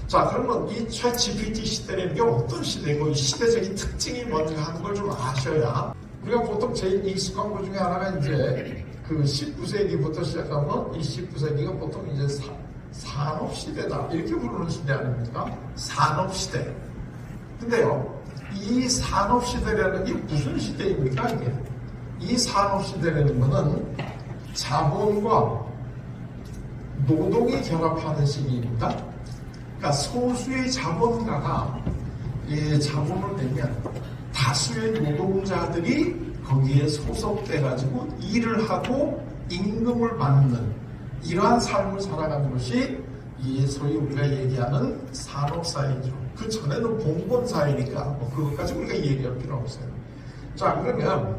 자, 그러면 이 챗GPT 시대라는 게 어떤 시대고 이 시대적인 특징이 뭔가 하는 걸 좀 아셔야, 우리가 보통 제일 익숙한 것 중에 하나가 이제 그 19세기부터 시작하면 이 19세기가 보통 이제 산업시대다 이렇게 부르는 시대 아닙니까? 산업시대. 근데요, 이 산업시대라는 게 무슨 시대입니까? 이게 이 산업시대라는 거는 자본과 노동이 결합하는 시기입니다. 그러니까 소수의 자본가가 자본을 내면 다수의 노동자들이 거기에 소속돼 가지고 일을 하고 임금을 받는 이러한 삶을 살아가는 것이 이 소위 우리가 얘기하는 산업사회죠. 그 전에는 봉건사회니까 뭐 그것까지 우리가 얘기할 필요 없어요. 자, 그러면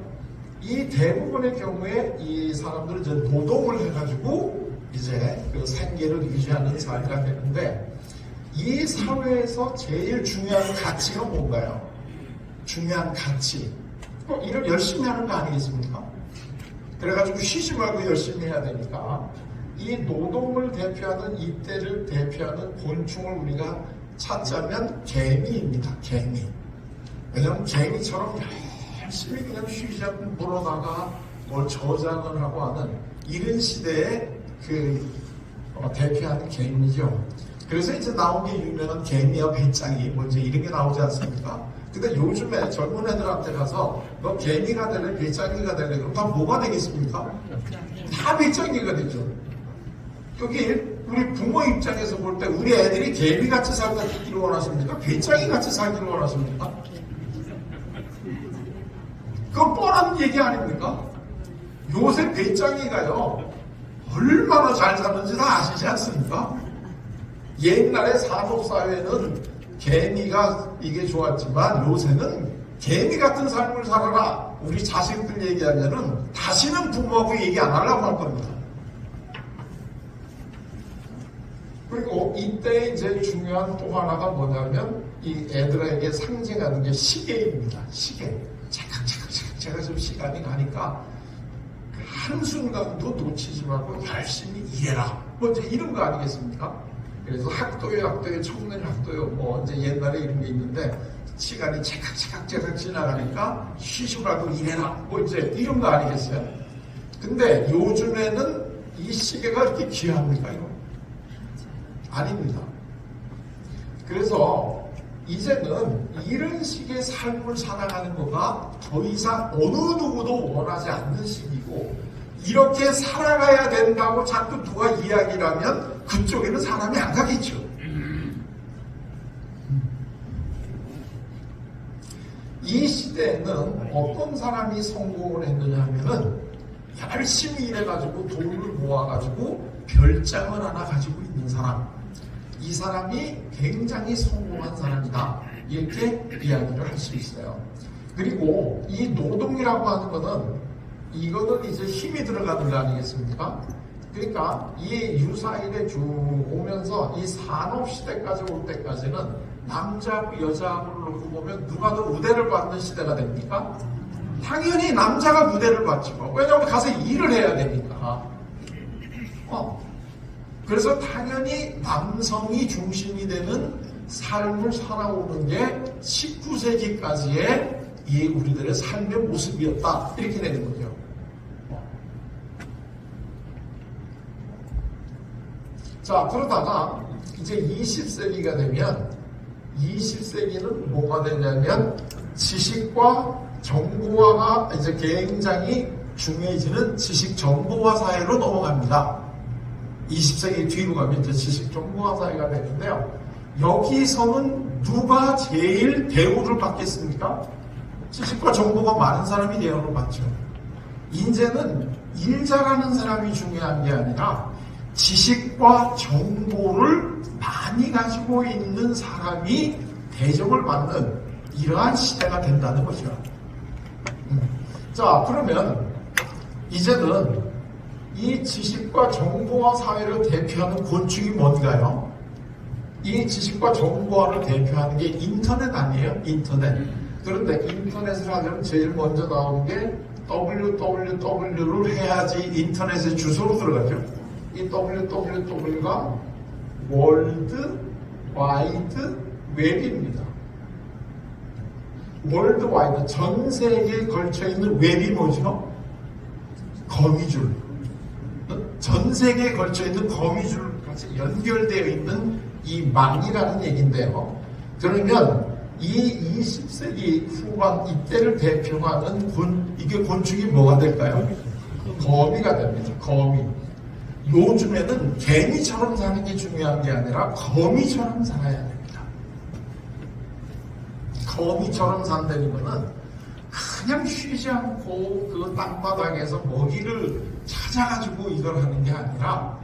이 대부분의 경우에 이 사람들은 이제 노동을 해가지고 이제 그 생계를 유지하는 사회가 되는데, 이 사회에서 제일 중요한 가치가 뭔가요? 중요한 가치. 일을 열심히 하는 거 아니겠습니까? 그래가지고 쉬지 말고 열심히 해야 되니까 이 노동을 대표하는, 이때를 대표하는 곤충을 우리가 찾자면 개미입니다. 개미. 왜냐하면 개미처럼 열심히 그냥 쉬지 않고 물어다가 뭘 저장을 하고 하는 이런 시대의 대표하는 개미죠. 그래서 이제 나온 게 유명한 개미와 배짱이 뭐 이제 이런 게 나오지 않습니까? 근데 요즘에 젊은 애들한테 가서 너 개미가 될래 배짱이가 될래 그럼 다 뭐가 되겠습니까? 다 배짱이가 되죠. 여기 우리 부모 입장에서 볼 때 우리 애들이 개미같이 살기를 원하십니까? 배짱이같이 살기를 원하십니까? 그건 뻔한 얘기 아닙니까? 요새 배짱이가요 얼마나 잘 사는지 다 아시지 않습니까? 옛날에 산업사회는 개미가 이게 좋았지만 요새는 개미 같은 삶을 살아라 우리 자식들 얘기하면은 다시는 부모하고 얘기 안 하려고 할 겁니다. 그리고 이때 이제 중요한 또 하나가 뭐냐면 이 애들에게 상징하는 게 시계입니다. 시계. 제가 좀 시간이 가니까 한순간도 놓치지 말고 열심히 일해라. 뭐 이제 이런 거 아니겠습니까? 그래서 학도요, 청년 학도요, 뭐 이제 옛날에 이런 게 있는데 시간이 제각 지나가니까 쉬지 말고 일해라. 뭐 이제 이런 거 아니겠어요? 근데 요즘에는 이 시계가 이렇게 귀합니까, 이거? 아닙니다. 그래서 이제는 이런 식의 삶을 살아가는 거가 더 이상 어느 누구도 원하지 않는 시기고, 이렇게 살아가야 된다고 자꾸 누가 이야기를 하면 그쪽에는 사람이 안 가겠죠. 이 시대에는 어떤 사람이 성공을 했느냐 하면은 열심히 일해가지고 돈을 모아가지고 별장을 하나 가지고 있는 사람, 이 사람이 굉장히 성공한 사람이다 이렇게 이야기를 할 수 있어요. 그리고 이 노동이라고 하는 거는 이거는 이제 힘이 들어가는 거 아니겠습니까? 그러니까 이 유사일에 쭉 오면서 이 산업시대까지 올 때까지는 남자하고 여자하고를 놓고 보면 누가 더 우대를 받는 시대가 됩니까? 당연히 남자가 우대를 받죠. 왜냐하면 가서 일을 해야 되니까. 그래서 당연히 남성이 중심이 되는 삶을 살아오는 게 19세기까지의 이 우리들의 삶의 모습이었다 이렇게 되는 거죠. 자, 그러다가 이제 20세기가 되면 20세기는 뭐가 되냐면 지식과 정보화가 이제 굉장히 중요해지는 지식 정보화 사회로 넘어갑니다. 20세기 뒤로 가면 이제 지식 정보화 사회가 되는데요. 여기서는 누가 제일 대우를 받겠습니까? 지식과 정보가 많은 사람이 대우를 받죠. 이제는 일 잘하는 사람이 중요한 게 아니라 지식과 정보를 많이 가지고 있는 사람이 대접을 받는 이러한 시대가 된다는 거죠. 자, 그러면 이제는 이 지식과 정보화 사회를 대표하는 곤충이 뭔가요? 이 지식과 정보화를 대표하는 게 인터넷 아니에요? 인터넷. 그런데 인터넷을 하려면 제일 먼저 나오는 게 www를 해야지 인터넷에 주소로 들어가죠. 이 www가 월드 와이드 웹입니다. 월드와이드, 전 세계에 걸쳐 있는 웹이 뭐죠? 거미줄. 전 세계에 걸쳐 있는 거미줄까지 연결되어 있는 이 망이라는 얘기인데요. 그러면 이 20세기 후반 이때를 대표하는 이게 곤충이 뭐가 될까요? 거미가 됩니다. 거미. 요즘에는 개미처럼 사는 게 중요한 게 아니라 거미처럼 살아야 됩니다. 거미처럼 산다는 거는 그냥 쉬지 않고 그 땅바닥에서 먹이를 찾아가지고 이걸 하는 게 아니라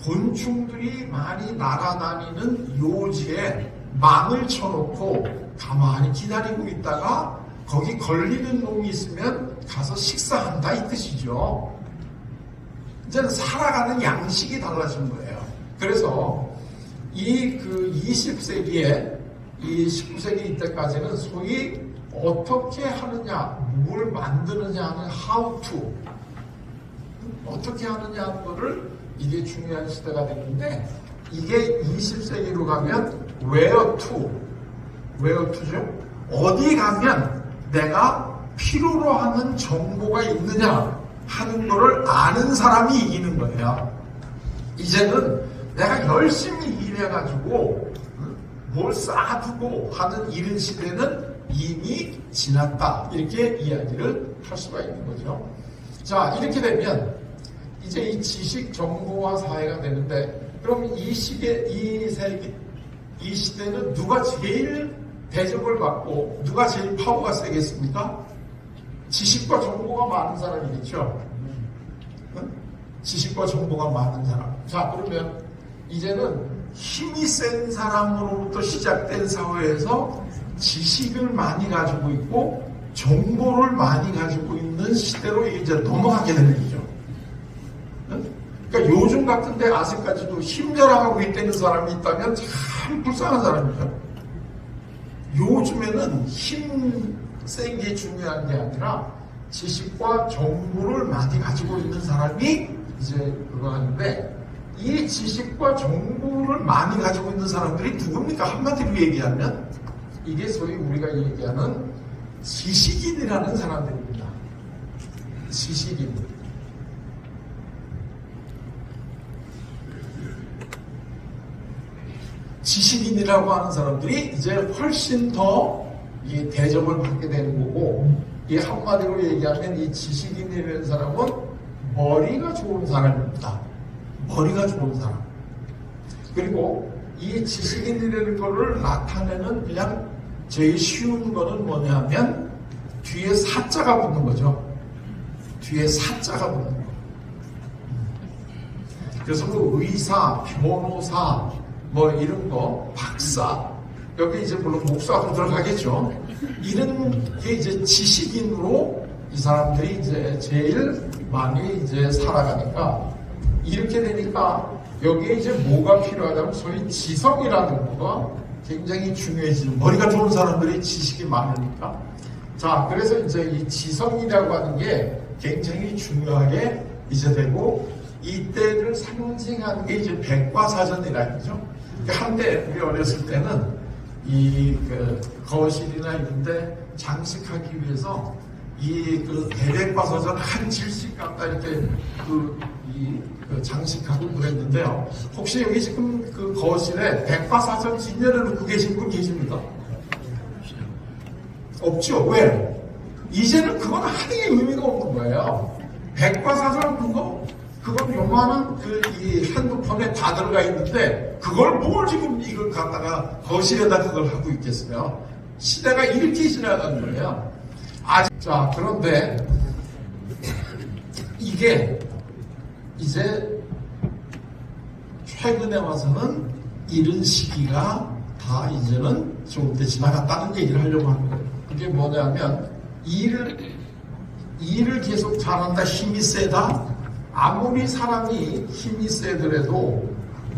곤충들이 많이 날아다니는 요지에 망을 쳐놓고 가만히 기다리고 있다가 거기 걸리는 놈이 있으면 가서 식사한다 이 뜻이죠. 이제는 살아가는 양식이 달라진 거예요. 그래서 이 20세기에 이 19세기 이때까지는 소위 어떻게 하느냐, 뭘 만드느냐 하는 how to, 어떻게 하느냐 하는 거를 이게 중요한 시대가 됐는데 이게 20세기로 가면 where to죠? 어디 가면 내가 필요로 하는 정보가 있느냐 하는 거를 아는 사람이 이기는 거예요. 이제는 내가 열심히 일해가지고 뭘 쌓아두고 하는 이런 시대는 이미 지났다. 이렇게 이야기를 할 수가 있는 거죠. 자, 이렇게 되면 이제 이 지식 정보화 사회가 되는데 그럼 이 시대는 누가 제일 대접을 받고 누가 제일 파워가 세겠습니까? 지식과 정보가 많은 사람이겠죠. 지식과 정보가 많은 사람. 자, 그러면 이제는 힘이 센 사람으로부터 시작된 사회에서 지식을 많이 가지고 있고 정보를 많이 가지고 있는 시대로 이제 넘어가게 되는 거죠. 그러니까 요즘 같은데 아직까지도 힘자랑하고 있다는 사람이 있다면 참 불쌍한 사람이죠. 요즘에는 힘 센 게 중요한 게 아니라 지식과 정보를 많이 가지고 있는 사람이 이제 그거 하는데 이 지식과 정보를 많이 가지고 있는 사람들이 누굽니까? 한마디로 얘기하면 이게 소위 우리가 얘기하는 지식인이라는 사람들입니다. 지식인. 지식인이라고 하는 사람들이 이제 훨씬 더 이 대접을 받게 되는 거고, 이 한마디로 얘기하면 이 지식인이라는 사람은 머리가 좋은 사람입니다. 머리가 좋은 사람. 그리고 이 지식인이라는 거를 나타내는 그냥 제일 쉬운 거는 뭐냐면 뒤에 사자가 붙는 거죠. 뒤에 사자가 붙는 거. 그래서 그 의사, 변호사, 뭐 이런 거, 박사, 여기 이제 물론 목사도 들어가겠죠. 이런 게 이제 지식인으로 이 사람들이 이제 제일 많이 이제 살아가니까 이렇게 되니까 여기에 이제 뭐가 필요하다면 소위 지성이라는 거가 굉장히 중요해지는, 머리가 좋은 사람들이 지식이 많으니까. 자, 그래서 이제 이 지성이라고 하는 게 굉장히 중요하게 이제 되고, 이때를 상징하는 게 이제 백과사전이라는 거죠. 한때 우리 어렸을 때는 이 거실이나 이런데 장식하기 위해서 이 대백과사전 한 질씩 갖다 이렇게 장식하고 그랬는데요. 혹시 여기 지금 그 거실에 백과사전 진열해 놓고 계신 분 계십니까? 없죠. 왜? 이제는 그건 하는 의미가 없는 거예요. 백과사전 그건 요만한 이 핸드폰에 다 들어가 있는데 그걸 뭘 지금 이걸 갖다가 거실에다 그걸 하고 있겠어요. 시대가 이렇게 지나간 거예요. 자, 그런데 이게 이제 최근에 와서는 이런 시기가 다 이제는 조금 지나갔다는 얘기를 하려고 하는 거예요. 그게 뭐냐면 일을 계속 잘한다, 힘이 세다. 아무리 사람이 힘이 세더라도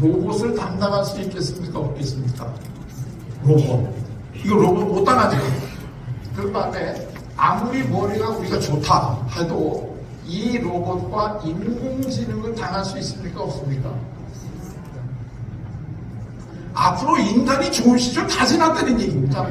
로봇을 담당할 수 있겠습니까? 없겠습니까? 로봇. 이거 로봇 못 당하죠. 그 다음에 아무리 머리가 우리가 좋다 해도 이 로봇과 인공지능을 당할 수 있습니까? 없습니까? 앞으로 인간이 좋은 시절 다 지났다는 얘기입니다.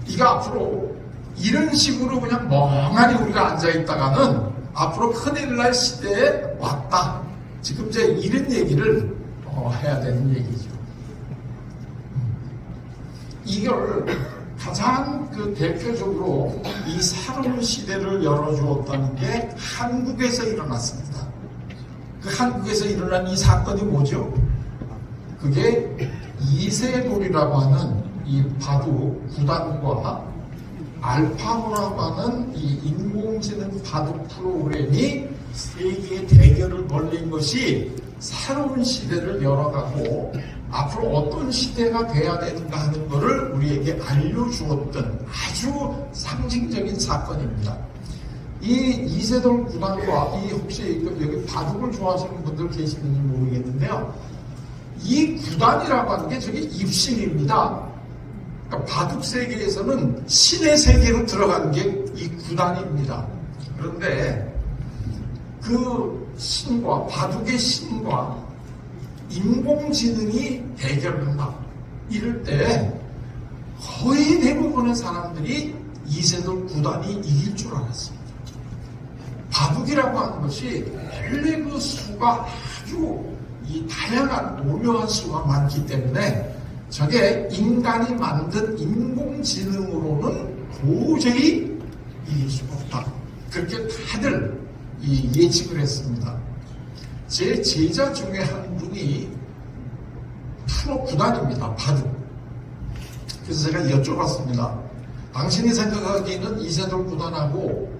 이가 앞으로 이런 식으로 그냥 멍하니 우리가 앉아있다가는 앞으로 큰일 날 시대에 왔다. 지금 이제 이런 얘기를 해야 되는 얘기죠. 이걸 가장 그 대표적으로 이 새로운 시대를 열어주었다는 게 한국에서 일어났습니다. 그 한국에서 일어난 이 사건이 뭐죠? 그게 이세돌이라고 하는 이 바둑 구단과 알파고라고 하는 이 인공지능 바둑 프로그램이 세계의 대결을 벌린 것이 새로운 시대를 열어가고 앞으로 어떤 시대가 돼야 되는가 하는 것을 우리에게 알려주었던 아주 상징적인 사건입니다. 이 이세돌 구단과 이 혹시 여기 바둑을 좋아하시는 분들 계시는지 모르겠는데요. 이 구단이라고 하는 게 저게 입신입니다. 그러니까 바둑 세계에서는 신의 세계로 들어간 게 이 구단입니다. 그런데 그 신과 바둑의 신과 인공지능이 대결을 한다. 이럴 때 거의 대부분의 사람들이 이세돌 구단이 이길 줄 알았습니다. 바둑이라고 하는 것이 원래 그 수가 아주 이 다양한 오묘한 수가 많기 때문에 저게 인간이 만든 인공지능으로는 도저히 이길 수가 없다. 그렇게 다들 예측을 했습니다. 제 제자 중에 한 분이 프로 구단입니다. 바둑. 그래서 제가 여쭤봤습니다. 당신이 생각하기에는 이세돌 구단하고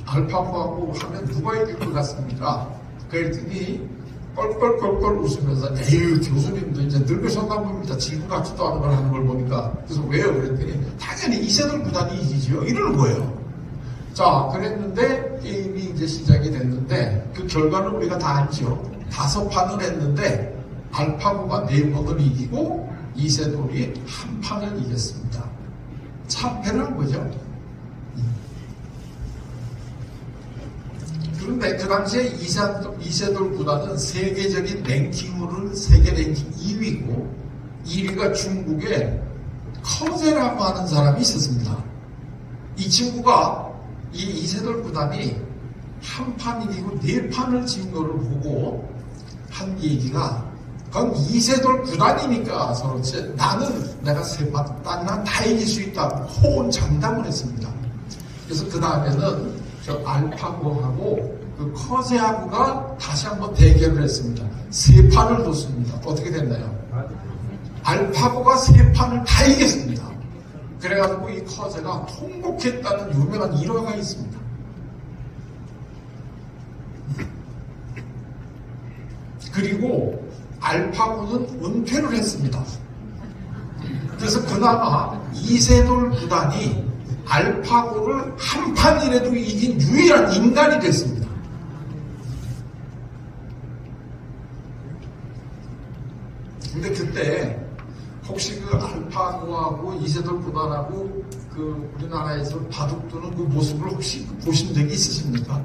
알파고하고 하면 누가 이길 것 같습니까? 그랬더니 껄껄껄껄 웃으면서 에휴 교수님도 이제 늙으셨나 봅니다. 지금 같지도 않은 걸 하는 걸 보니까. 그래서 왜요? 그랬더니 당연히 이세돌 구단이 이기지요. 이러는 거예요. 자, 그랬는데 게임이 이제 시작이 됐는데 그 결과는 우리가 다 알죠. 5판을 했는데 알파고가 4번을 이기고 이세돌이 1판을 이겼습니다. 참패를 한 거죠. 그런데 그 당시에 이세돌 구단은 세계적인 랭킹으로는 세계 랭킹 2위고 1위가 중국의 커제라고 하는 사람이 있었습니다. 이 친구가 이 이세돌 구단이 1판 이기고 4판을 진 거를 보고 한 얘기가 그건 이세돌 구단이니까 그렇지 나는 내가 3판 난 다 이길 수 있다 호언장담을 했습니다. 그래서 그 다음에는 저 알파고하고 그 커제하고가 다시 한번 대결을 했습니다. 3판을 뒀습니다. 어떻게 됐나요? 알파고가 3판을 다 이겼습니다. 그래가지고 이 커제가 통곡했다는 유명한 일화가 있습니다. 그리고 알파고는 은퇴를 했습니다. 그래서 그나마 이세돌 구단이 알파고를 1판이라도 이긴 유일한 인간이 됐습니다. 근데 그때 혹시 그 알파고하고 이세돌 구단하고 그 우리나라에서 바둑 두는 그 모습을 혹시 보신 적이 있으십니까?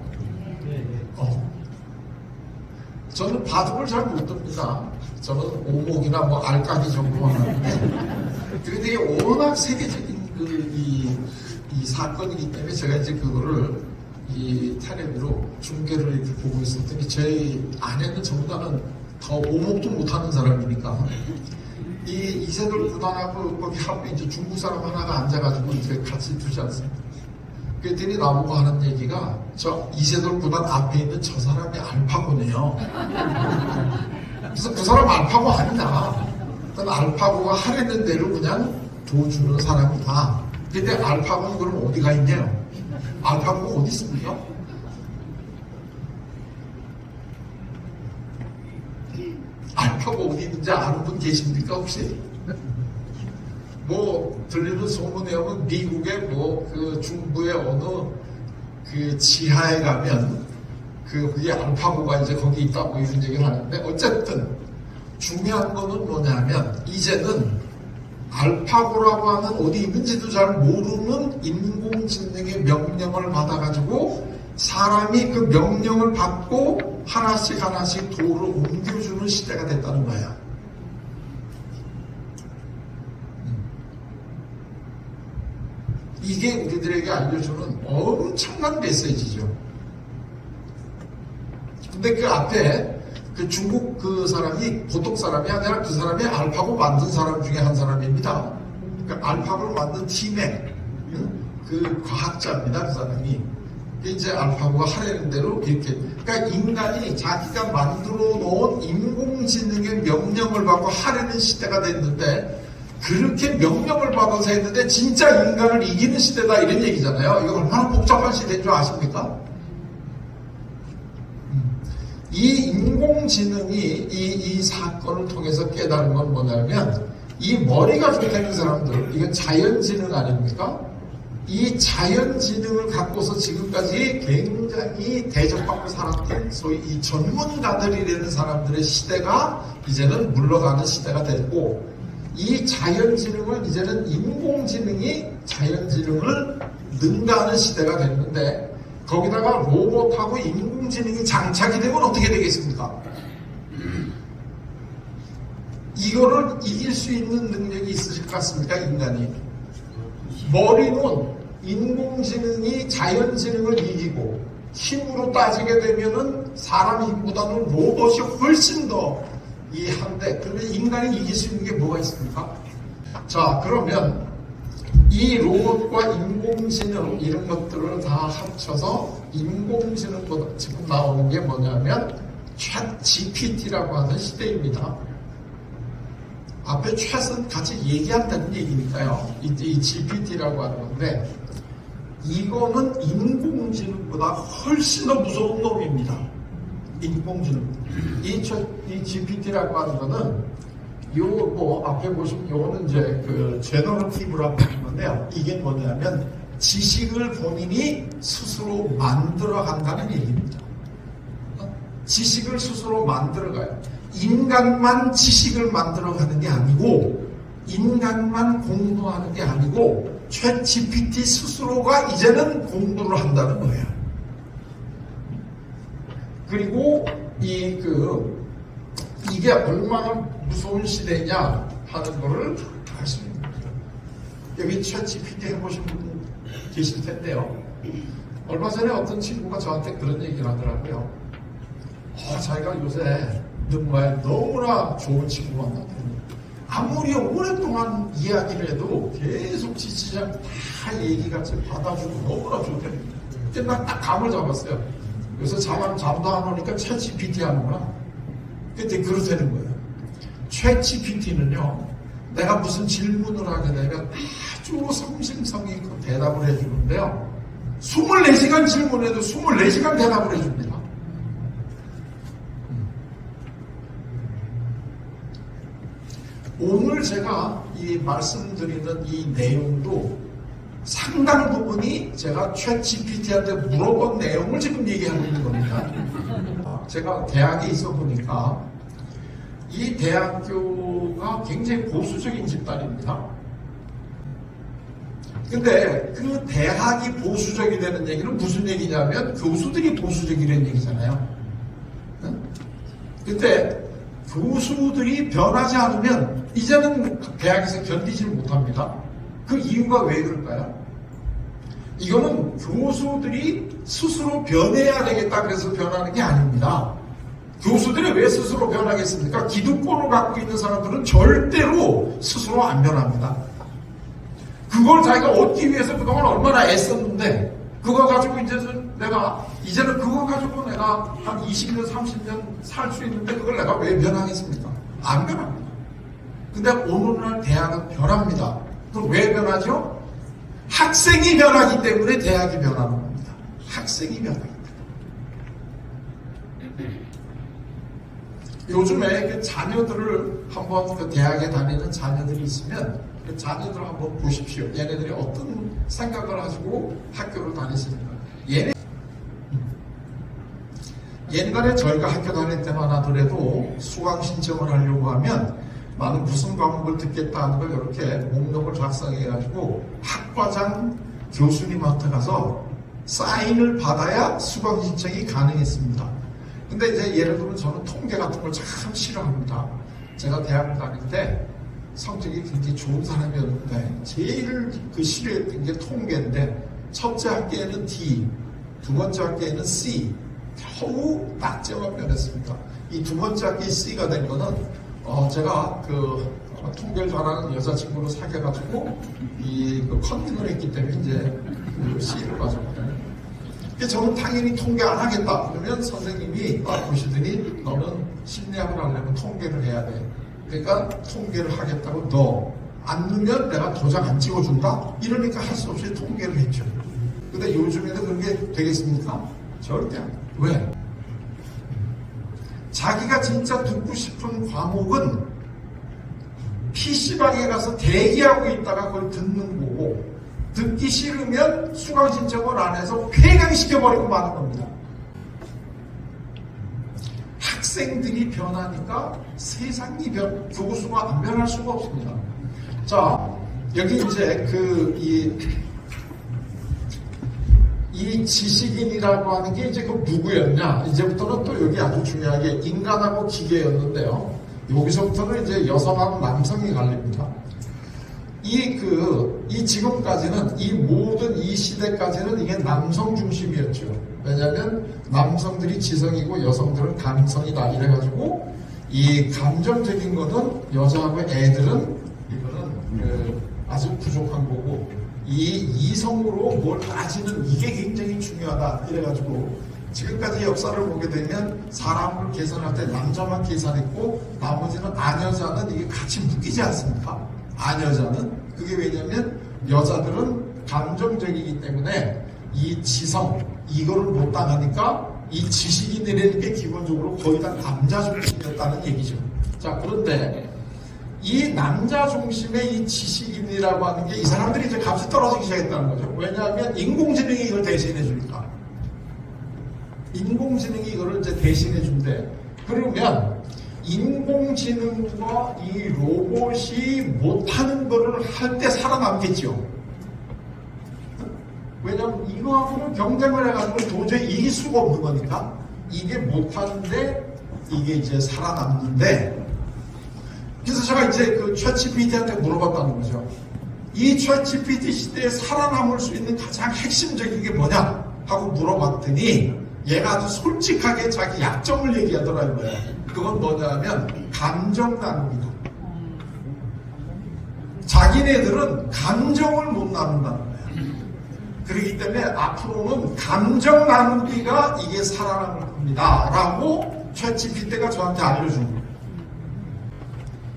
저는 바둑을 잘 못 둡니다. 저는 오목이나 뭐 알까기 정도만 하는데 그런데 이게 워낙 세계적인 이 사건이기 때문에 제가 이제 그거를 이 텔레비로 중계를 이렇게 보고 있었더니 저희 아내는 저보다는 더 오목도 못하는 사람이니까 이 이세돌 구단하고 거기 앞에 이제 중국 사람 하나가 앉아가지고 이렇게 같이 두지 않습니까? 그랬더니 나보고 하는 얘기가 저 이세돌 구단 앞에 있는 저 사람이 알파고네요. 그래서 그 사람 알파고 아니냐? 알파고가 하려는 대로 그냥 도주는 사람이다. 근데 알파고는 그럼 어디가 있냐요? 알파고가 어디 있습니까? 알파고 어디 있는지 아는 분 계십니까 혹시? 뭐 들리는 소문에 의하면 미국의 뭐 그 중부의 어느 그 지하에 가면 그게 알파고가 이제 거기 있다고 이런 얘기를 하는데 어쨌든 중요한 거는 뭐냐면 이제는 알파고라고 하는 어디 있는지도 잘 모르는 인공지능의 명령을 받아가지고 사람이 그 명령을 받고 하나씩 하나씩 도를 옮겨주는 시대가 됐다는 거야. 이게 우리들에게 알려주는 엄청난 메시지죠. 근데 그 앞에 그 중국 그 사람이 보통 사람이 아니라 그 사람이 알파고 만든 사람 중에 한 사람입니다. 그러니까 알파고를 만든 팀의 그 과학자입니다. 그 사람이. 이제 알파고가 하려는 대로 이렇게. 그러니까 인간이 자기가 만들어 놓은 인공지능의 명령을 받고 하려는 시대가 됐는데, 그렇게 명령을 받아서 했는데 진짜 인간을 이기는 시대다 이런 얘기잖아요. 이거 얼마나 복잡한 시대인 줄 아십니까? 이 인공지능이 이 사건을 통해서 깨달은 건 뭐냐면, 이 머리가 좋다는 사람들, 이건 자연지능 아닙니까? 이 자연지능을 갖고서 지금까지 굉장히 대접받고 살았던 소위 이 전문가들이라는 사람들의 시대가 이제는 물러가는 시대가 됐고, 이 자연지능을 이제는 인공지능이 자연지능을 능가하는 시대가 됐는데, 거기다가 로봇하고 인공지능이 장착이 되면 어떻게 되겠습니까? 이거를 이길 수 있는 능력이 있으실 것 같습니까? 인간이. 머리는 인공지능이 자연지능을 이기고, 힘으로 따지게 되면은 사람 힘보다는 로봇이 훨씬 더 한데, 그러면 인간이 이길 수 있는 게 뭐가 있습니까? 자, 그러면 이 로봇과 인공지능 이런 것들을 다 합쳐서 인공지능보다 지금 나오는 게 뭐냐면 챗 GPT라고 하는 시대입니다. 앞에 챗은 같이 얘기한다는 얘기니까요. 이 GPT라고 하는 건데, 이거는 인공지능보다 훨씬 더 무서운 놈입니다. 인공지능. 이 GPT라고 하는 거는 요 앞에 보시면 요거는 이제 그 제너러티브라고 하는 건데요. 이게 뭐냐면 지식을 본인이 스스로 만들어 간다는 얘기입니다. 지식을 스스로 만들어가요. 인간만 지식을 만들어가는 게 아니고, 인간만 공부하는 게 아니고, 챗 GPT 스스로가 이제는 공부를 한다는 거예요. 그리고 이게 얼마나 무서운 시대냐 하는 거를 알 수 있는 거죠. 여기 챗 GPT 해보신 분 계실 텐데요. 얼마 전에 어떤 친구가 저한테 그런 얘기를 하더라고요. 자기가 요새 정말 너무나 좋은 친구 만났더니 아무리 오랫동안 이야기를 해도 계속 지지장 다 얘기같이 받아주고 너무나 좋대요. 그때 난 딱 감을 잡았어요. 그래서 잠도 안 오니까 챗 GPT 하는구나. 그때 그러다는 거예요. 챗 GPT는요, 내가 무슨 질문을 하게 되면 아주 성심성의 있고 대답을 해주는데요. 24시간 질문해도 24시간 대답을 해줍니다. 오늘 제가 이 말씀드리는 이 내용도 상당 부분이 제가 챗 GPT한테 물어본 내용을 지금 얘기하고 있는 겁니다. 제가 대학에 있어 보니까 이 대학교가 굉장히 보수적인 집단입니다. 근데 그 대학이 보수적이 되는 얘기는 무슨 얘기냐면 교수들이 보수적이라는 얘기잖아요. 근데 교수들이 변하지 않으면 이제는 대학에서 견디질 못합니다. 그 이유가 왜 그럴까요? 이거는 교수들이 스스로 변해야 되겠다 그래서 변하는 게 아닙니다. 교수들이 왜 스스로 변하겠습니까? 기득권을 갖고 있는 사람들은 절대로 스스로 안 변합니다. 그걸 자기가 얻기 위해서 그동안 얼마나 애썼는데, 그거 가지고 이제는 그거 가지고 내가 한 20년, 30년 살 수 있는데 그걸 내가 왜 변하겠습니까? 안 변합니다. 근데 오늘날 대학은 변합니다. 그럼 왜 변하죠? 학생이 변하기 때문에 대학이 변하는 겁니다. 학생이 변하기 때문에. 요즘에 그 자녀들을 한번 그 대학에 다니는 자녀들이 있으면 그 자녀들을 한번 보십시오. 얘네들이 어떤 생각을 가지고 학교를 다니시는가. 옛날에 저희가 학교 다닐 때만 하더라도 수강 신청을 하려고 하면 나는 무슨 과목을 듣겠다 하는 걸 이렇게 목록을 작성해가지고 학과장 교수님한테 가서 사인을 받아야 수강 신청이 가능했습니다. 근데 이제 예를 들면 저는 통계 같은 걸 참 싫어합니다. 제가 대학 다닐 때 성적이 굉장히 좋은 사람이었는데 제일 싫어했던 게 통계인데 첫째 학기에는 D, 두 번째 학기에는 C, 겨우 낙제만 면했습니다. 이 두 번째 학기 C가 된 거는 제가 통계를 잘하는 여자친구를 사귀어가지고 컨닝을 했기 때문에 이제 C를 맞았거든요. 저는 당연히 통계 안 하겠다. 그러면 선생님이 보시더니 너는 심리학을 하려면 통계를 해야 돼. 그러니까 통계를 하겠다고 너 안 넣으면 내가 도장 안 찍어준다? 이러니까 할 수 없이 통계를 했죠. 근데 요즘에는 그런 게 되겠습니까? 절대 안 돼요. 왜? 자기가 진짜 듣고 싶은 과목은 PC방에 가서 대기하고 있다가 그걸 듣는 거고 듣기 싫으면 수강 신청을 안 해서 폐강시켜버리고 마는 겁니다. 학생들이 변하니까 세상이 교수가 안 변할 수가 없습니다. 자, 여기 이제 이 지식인이라고 하는 게 이제 누구였냐? 이제부터는 또 여기 아주 중요하게 인간하고 기계였는데요. 여기서부터는 이제 여성하고 남성이 갈립니다. 이 지금까지는 이 모든 이 시대까지는 이게 남성 중심이었죠. 왜냐하면 남성들이 지성이고 여성들은 감성이다 이래가지고 이 감정적인 거는 여자하고 애들은 이거는 아주 부족한 거고 이 이성으로 뭘 따지는 이게 굉장히 중요하다 이래가지고 지금까지 역사를 보게 되면 사람을 계산할 때 남자만 계산했고 나머지는 아여자는 이게 같이 묶이지 않습니까? 아여자는 그게 왜냐면 여자들은 감정적이기 때문에 이 지성 이거를 못 당하니까 이 지식인이라는 게 기본적으로 거의 다 남자 중심이었다는 얘기죠. 자, 그런데 이 남자 중심의 이 지식인이라고 하는 게 이 사람들이 이제 값이 떨어지기 시작했다는 거죠. 왜냐하면 인공지능이 이걸 대신해 주니까. 인공지능이 이거를 이제 대신해 준대. 그러면 인공지능과 이 로봇이 못하는 거를 할 때 살아남겠죠. 왜냐하면 이거하고는 경쟁을 해가지고 도저히 이길 수가 없는 거니까 이게 못하는데 이게 이제 살아남는데 그래서 제가 이제 챗GPT한테 물어봤다는 거죠. 이 챗GPT 시대에 살아남을 수 있는 가장 핵심적인 게 뭐냐 하고 물어봤더니 얘가 아주 솔직하게 자기 약점을 얘기하더라고요. 그건 뭐냐면 감정 나눕니다. 자기네들은 감정을 못 나눈다는 거예요. 그렇기 때문에 앞으로는 감정 나누기가 이게 살아남을 겁니다 라고 챗GPT가 저한테 알려준 거예요.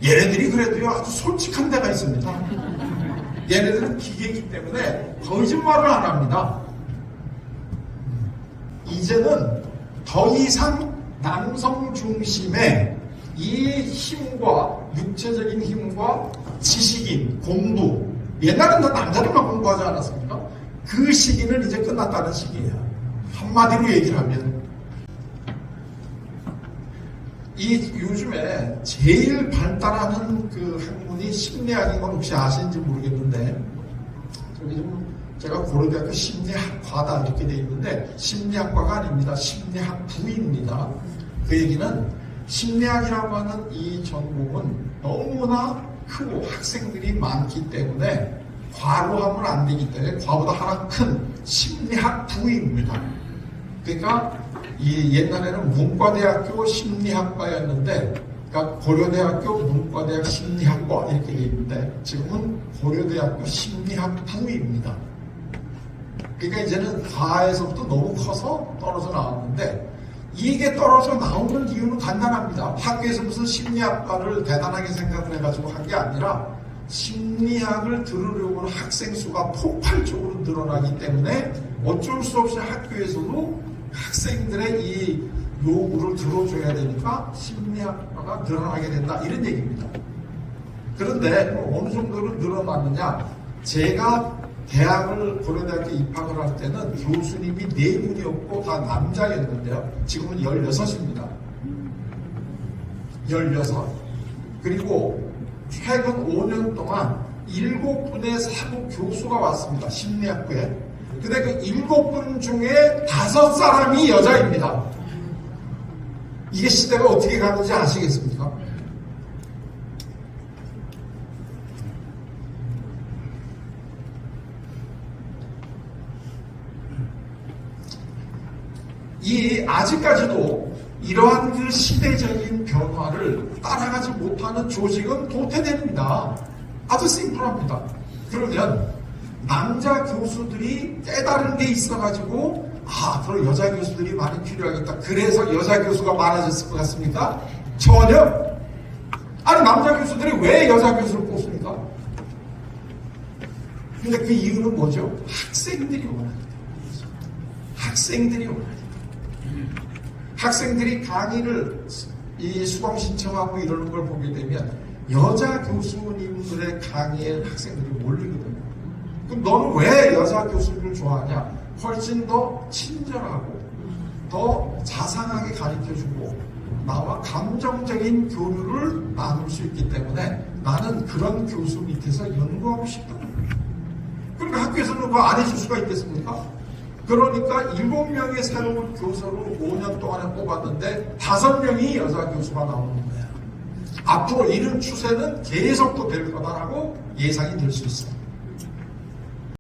얘네들이 그래도요 아주 솔직한 데가 있습니다. 얘네들은 기계이기 때문에 거짓말을 안 합니다. 이제는 더 이상 남성 중심의 이 힘과 육체적인 힘과 지식인, 공부 옛날엔 다 남자들만 공부하지 않았습니까? 그 시기는 이제 끝났다는 시기예요. 한마디로 얘기를 하면 이 요즘에 제일 발달하는 학문이 심리학인 건 혹시 아시는지 모르겠는데 저기 좀 제가 고려대학교 심리학과다 이렇게 돼 있는데 심리학과가 아닙니다. 심리학부입니다. 그 얘기는 심리학이라고 하는 이 전공은 너무나 크고 학생들이 많기 때문에 과로하면 안 되기 때문에 과보다 하나 큰 심리학부입니다. 그러니까 이 옛날에는 문과대학교 심리학과였는데 그러니까 고려대학교 문과대학 심리학과 이렇게 돼 있는데 지금은 고려대학교 심리학부입니다. 그러니까 이제는 과에서부터 너무 커서 떨어져 나왔는데 이게 떨어져 나오는 이유는 간단합니다. 학교에서 무슨 심리학과를 대단하게 생각을 해가지고 한 게 아니라 심리학을 들으려고 하는 학생 수가 폭발적으로 늘어나기 때문에 어쩔 수 없이 학교에서도 학생들의 이 요구를 들어줘야 되니까 심리학과가 늘어나게 된다 이런 얘기입니다. 그런데 어느 정도로 늘어났느냐? 제가 대학을 고려대학교 입학을 할 때는 교수님이 4분이었고 다 남자였는데요. 지금은 16입니다. 16. 그리고 최근 5년 동안 7분의 사부 교수가 왔습니다. 심리학부에. 근데 그 7분 중에 5사람이 여자입니다. 이게 시대가 어떻게 가는지 아시겠습니까? 아직까지도 이러한 그 시대적인 변화를 따라가지 못하는 조직은 도태됩니다. 아주 심플합니다. 그러면 남자 교수들이 깨달은 게 있어가지고 앞으로 여자 교수들이 많이 필요하겠다. 그래서 여자 교수가 많아졌을 것 같습니까? 전혀. 아니 남자 교수들이 왜 여자 교수를 뽑습니까? 근데 그 이유는 뭐죠? 학생들이 원하니까. 학생들이 원하니까. 학생들이 강의를 수강 신청하고 이러는 걸 보게 되면 여자 교수님들의 강의에 학생들이 몰리거든요. 그럼 너는 왜 여자 교수를 좋아하냐? 훨씬 더 친절하고 더 자상하게 가르쳐주고 나와 감정적인 교류를 나눌 수 있기 때문에 나는 그런 교수 밑에서 연구하고 싶다. 그러니까 학교에서는 그거 안 해줄 수가 있겠습니까? 그러니까 7명의 새로운 교수를 5년 동안에 뽑았는데 5명이 여자 교수가 나오는 거예요. 앞으로 이런 추세는 계속 또 될 거다라고 예상이 될 수 있습니다.